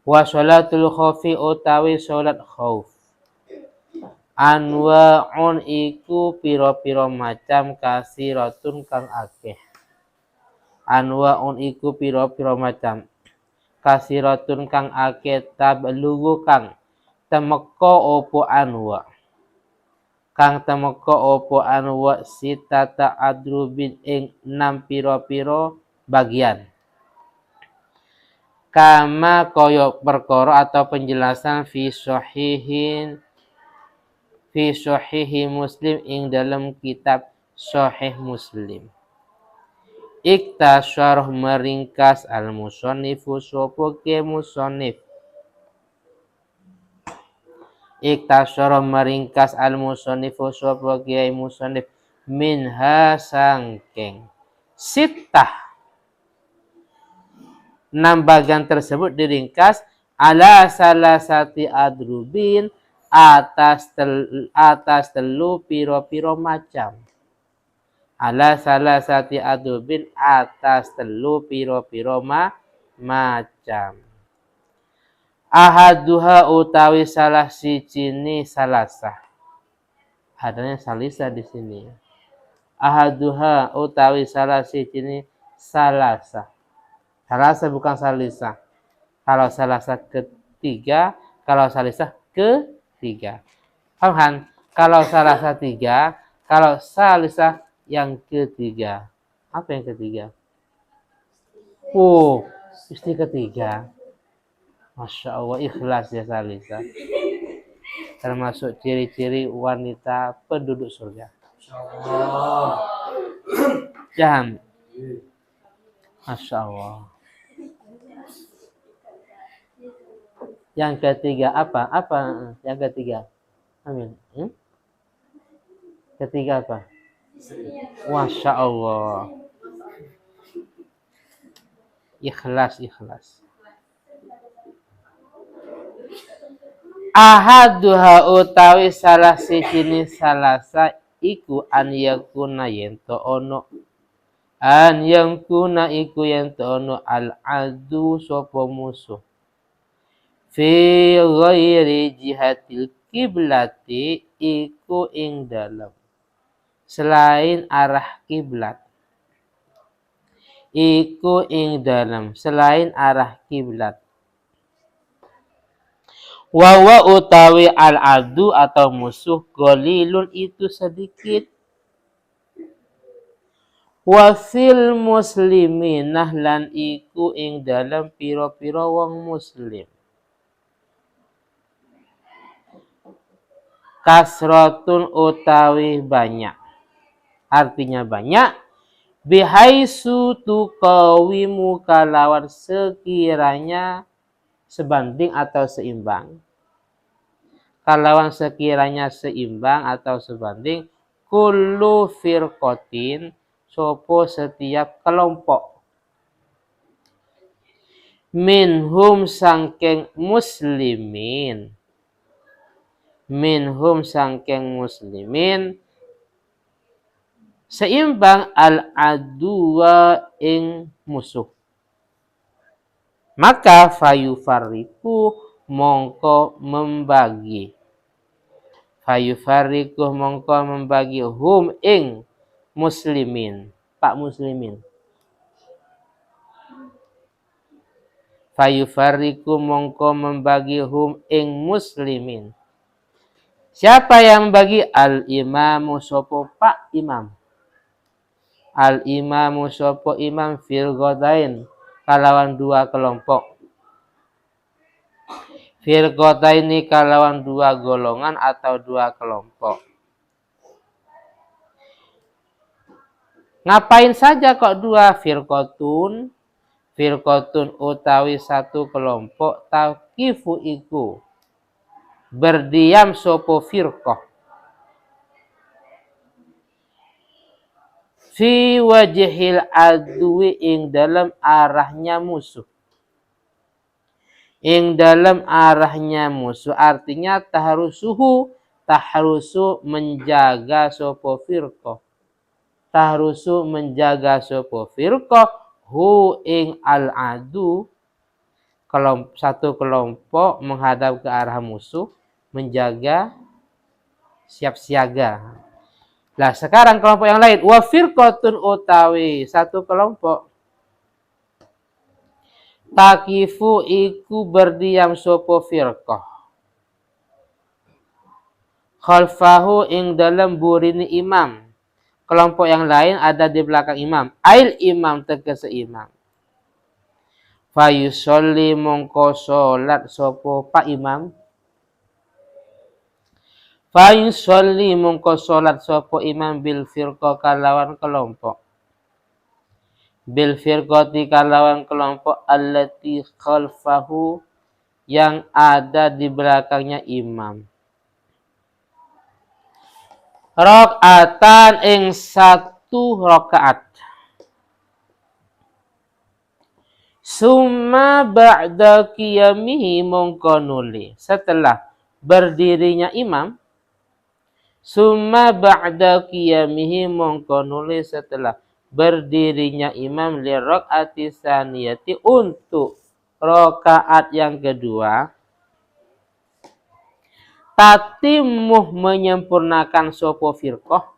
Wa sholatul khaufi utawi sholat khauf. Anwa'un iku piro-piro macam kasiratun kang akeh. Anwa'un iku piro-piro macam kasiratun kang akeh tablugu kang temeka opo anwa. Kang temeka opo anwa sitata adrubin ing 6 piro-piro bagian. Kama koyo perkara atau penjelasan fi sahihi Muslim ing dalam kitab Sahih Muslim. Iktasyarah meringkas al-musannifu sapa ke musannif. Iktasyarah meringkas al-musannifu sapa ke musannif minha sangking sitah. 6 bagian tersebut diringkas ala salasati adrubin atas telu piro-piro macam. Ala salasati adrubin atas telu piro-piro macam. Ahaduha utawi salah sijine salasah. Adanya salisa di sini. Ahaduha utawi salah sijine salasah. Salasah bukan salisa. Kalau salasah ketiga, kalau salisah ketiga. Paham kan? Kalau salasah 3, kalau salisah yang ketiga. Apa yang ketiga? Oh, istri ketiga. Masya Allah, ikhlas ya salisa. Termasuk ciri-ciri wanita penduduk surga. Jangan. Masya Allah. Yang ketiga apa? Apa yang ketiga? Amin. Ketiga apa? Masya Allah. Ikhlas. Ahaduha utawi salah sijine salasa iku an yakuna yento ono. An yakuna iku yento ono al-adu sapa musuh. Fi ghairi jihatil kiblati iku ing dalam selain arah kiblat. Iku ing dalam selain arah kiblat. Wawa utawi al-adu atau musuh golilun itu sedikit. Wasil musliminah lan iku ing dalam piro-piro wong muslim. Kasrotun utawi banyak. Artinya banyak. Bihaisu tuqawimu kalawan sekiranya sebanding atau seimbang. Kalawan sekiranya seimbang atau sebanding kullu firqatin sopo setiap kelompok minhum sangking muslimin seimbang al-adwa ing musuh. Maka fayufariku mongko membagi. Fayufariku mongko membagi hum ing muslimin. Pak muslimin. Fayufariku mongko membagi hum ing muslimin. Siapa yang membagi? Al-imamu sopo pak imam. Al-imamu sopo imam fil godain. Kalawan 2 kelompok. Firqota ini kalawan 2 golongan atau 2 kelompok. Ngapain saja kok 2 firqotun? Firqotun utawi 1 kelompok taqifu iku. Berdiam sopo firqoh. Fi wajhil adwi ing dalam arahnya musuh. Ing dalam arahnya musuh artinya tahrusu menjaga sopo firqoh. Tahrusu menjaga sopo firqoh hu ing al-adu satu kelompok menghadap ke arah musuh, menjaga, siap siaga. Lah sekarang kelompok yang lain, wa firqatun utawi satu kelompok takifu iku berdiam sopo firqah khalfahu ing dalam burini imam. Kelompok yang lain ada di belakang imam. Ail imam tegese imam. Fayusolli mongko solat sopo pak imam. Fayusolli mongko solat sopo imam bil firqah kalawan kelompok. Bil firqati kalawan kelompok allati khalfahu yang ada di belakangnya imam. Rakaatan ing satu rakaat. Summa ba'da qiyamihi mongko nuli. Setelah berdirinya imam. Summa ba'da qiyamihi mongko nuli setelah berdirinya imam li rakaati saniyati untuk rakaat yang kedua. Tatimuh menyempurnakan sopo firqoh.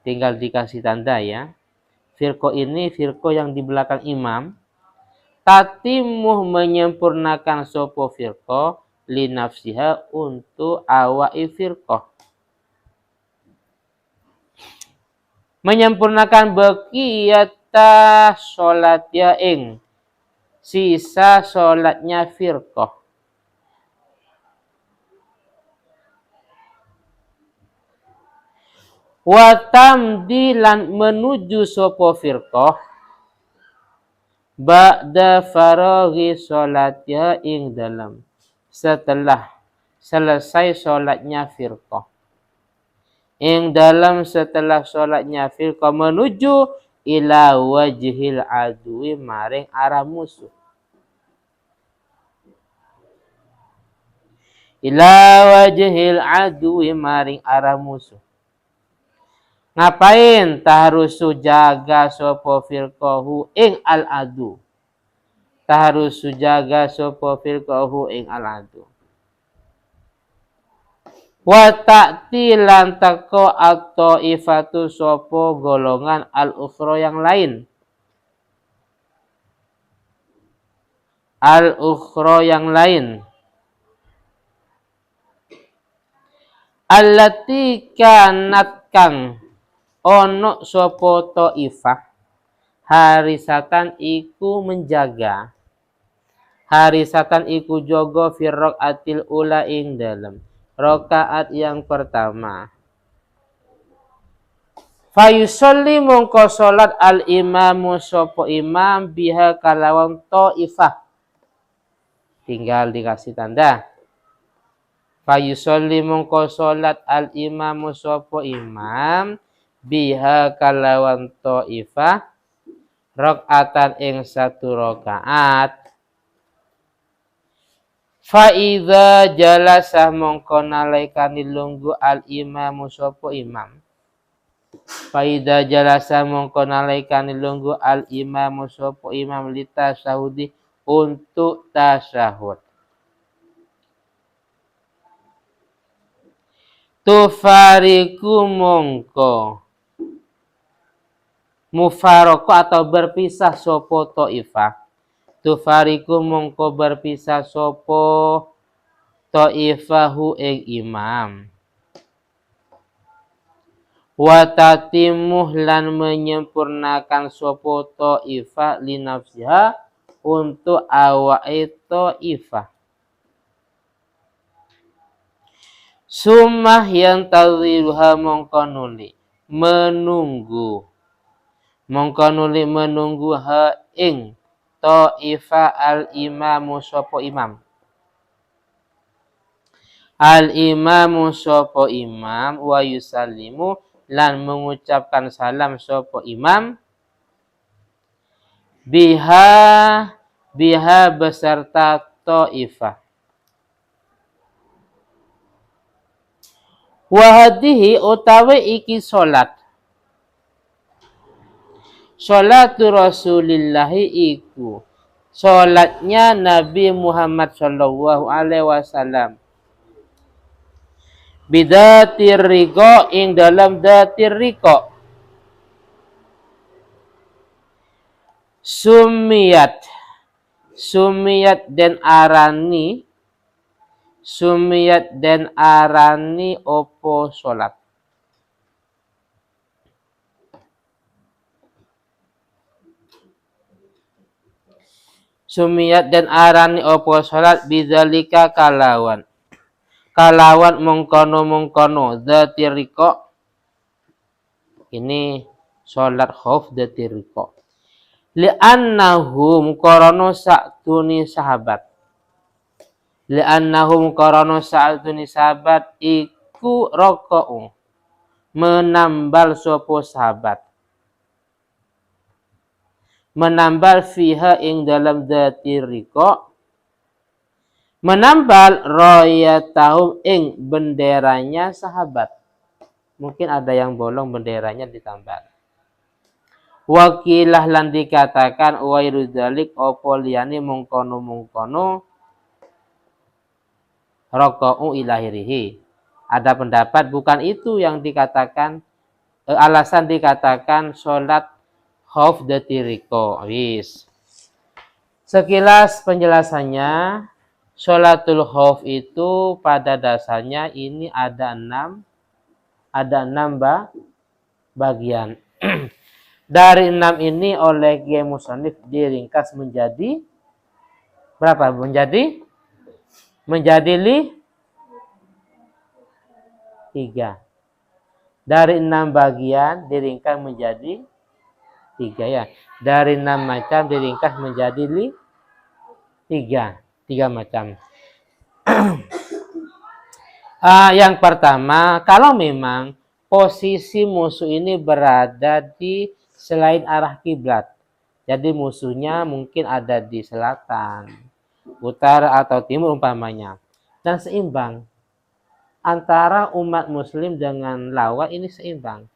Tinggal dikasih tanda ya. Firqoh ini firqoh yang di belakang imam. Tatimuh menyempurnakan sopo firqoh. Linafsiha untuk awai firqoh. Menyempurnakan baqiyata sholatnya ing. Sisa sholatnya firqoh. Watamdi lan menuju sopo firqoh ba'da faraghi sholatnya ing dalam setelah selesai sholatnya firqoh ing dalam setelah sholatnya firqoh menuju ila wajhil adui maring arah musuh ila wajhil adui maring arah musuh. Ngapain taharusu jaga sopo firqahu ing al-adu. Taharusu jaga sopo firqahu ing al-adu. Wa ta'ti lan teko atau ifatu sopo golongan al-ukhra yang lain. Al-ukhra yang lain. Allati kanat kang ono sopo ta'ifah harisatan iku menjaga harisatan iku jogo firrok atil ula ing dalam rokaat yang pertama. Fayusolli mongko solat al imamu sopo imam biha kalawan ta'ifah. Tinggal dikasih tanda. Fayusolli mongko solat al imamu sopo imam biha kalawan ta'ifah rakaatan ing satu rakaat. Fa idza jalasa mongko nalaikani lungguh al imamu sapa imam. Fa idza jalasa mongko nalaikani lungguh al imamu sapa imam litasahudi untuk tasyahud. Tufariku mongko mufaroko atau berpisah sopo ta'ifah. Tufariku mongko berpisah sopo ta'ifahu ing imam. Watatimuh lan menyempurnakan sopo ta'ifah linafsiha untuk awai ta'ifah. Sumah yang taziruha mongko nuli menunggu. Mongko nuli menunggu ha ing ta'ifah al-imamu sopo imam. Al-imamu sopo imam wa yusallimu lan mengucapkan salam sopo imam. Biha beserta ta'ifah. Wahadihi utawi iki solat. Sholatu Rasulillahi iku sholatnya Nabi Muhammad Shallallahu Alaihi Wasallam. Bidatir riko ing dalam datir riko. Sumiyat dan arani. Sumiyat dan arani opo sholat. Sumiyat dan arani opo sholat bidzalika kalawan. Kalawan mengkono datiriko. Ini sholat khauf datiriko. Li'annahum korono sa'tuni sahabat. Li'annahum korono sa'tuni sahabat iku roko'u. Menambal sopo sahabat. Menambal fiha ing dalam datiriko. Menambal royatahum ing benderanya sahabat. Mungkin ada yang bolong benderanya ditambal. Wakilah lan dikatakan wairu dzalik apa liyane mungkono roka'u ilahirihi. Ada pendapat bukan itu yang dikatakan alasan dikatakan sholat khauf datiriko. Wis. Sekilas penjelasannya, sholatul khauf itu pada dasarnya ini ada enam bagian. Dari 6 ini oleh Kiai Musannif diringkas menjadi berapa? Menjadi 3. Dari 6 bagian diringkas menjadi 3 ya. Dari 6 macam diringkas menjadi 3 macam. Yang pertama, kalau memang posisi musuh ini berada di selain arah kiblat. Jadi musuhnya mungkin ada di selatan, utara atau timur umpamanya. Dan seimbang. Antara umat muslim dengan lawan ini seimbang.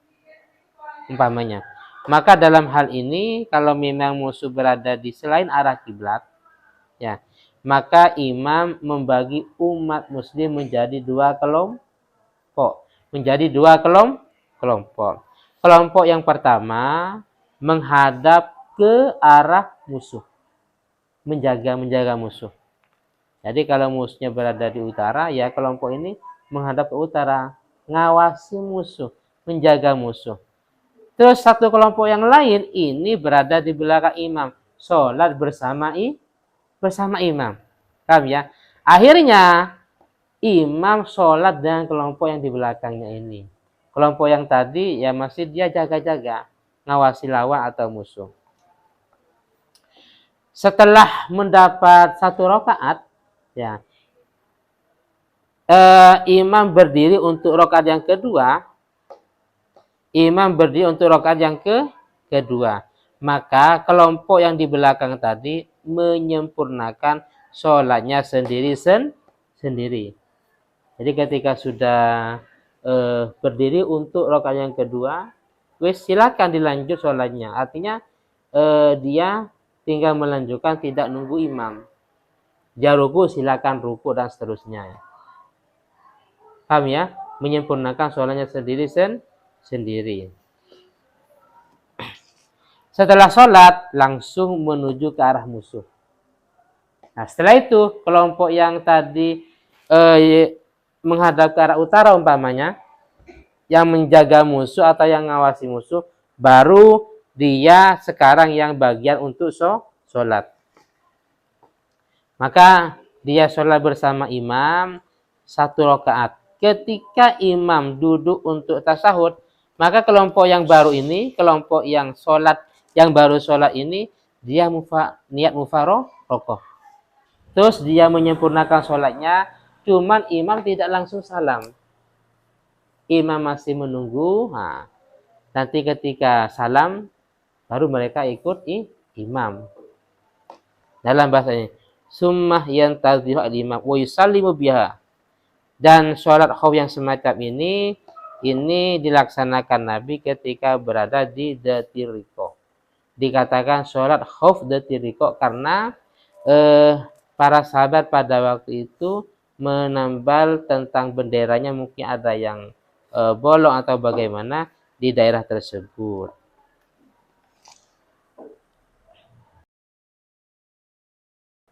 Umpamanya. Maka dalam hal ini kalau memang musuh berada di selain arah kiblat, ya, maka imam membagi umat muslim menjadi 2 kelompok. Kelompok yang pertama menghadap ke arah musuh. Menjaga musuh. Jadi kalau musuhnya berada di utara, ya kelompok ini menghadap ke utara. Ngawasi musuh. Menjaga musuh. Terus satu kelompok yang lain ini berada di belakang imam. Sholat bersama imam. Paham ya? Akhirnya imam sholat dengan kelompok yang di belakangnya ini. Kelompok yang tadi ya masih dia jaga-jaga. Ngawasi lawan atau musuh. Setelah mendapat 1 rakaat, ya, imam berdiri untuk rakaat yang kedua. Maka kelompok yang di belakang tadi menyempurnakan sholatnya sendiri. Jadi ketika sudah berdiri untuk rakaat yang kedua, wis silakan dilanjut sholatnya. Artinya dia tinggal melanjutkan, tidak nunggu imam. Dia ruku, silakan ruku dan seterusnya. Paham ya? Menyempurnakan sholatnya sendiri. Setelah sholat langsung menuju ke arah musuh. Nah setelah itu kelompok yang tadi menghadap ke arah utara umpamanya, yang menjaga musuh atau yang ngawasi musuh, baru dia sekarang yang bagian untuk sholat. Maka dia sholat bersama imam 1 rakaat. Ketika imam duduk untuk tasyahud, maka kelompok yang baru ini, kelompok yang baru sholat ini, dia niat mufaroqah. Terus dia menyempurnakan sholatnya, cuman imam tidak langsung salam. Imam masih menunggu. Nah, nanti ketika salam, baru mereka ikut imam. Dalam bahasanya, summah yantadhiru al-imam wa yusallimu biha. Dan sholat khauf yang semacam ini dilaksanakan Nabi ketika berada di datiriko. Dikatakan sholat khauf datiriko karena para sahabat pada waktu itu menambal tentang benderanya, mungkin ada yang bolong atau bagaimana di daerah tersebut.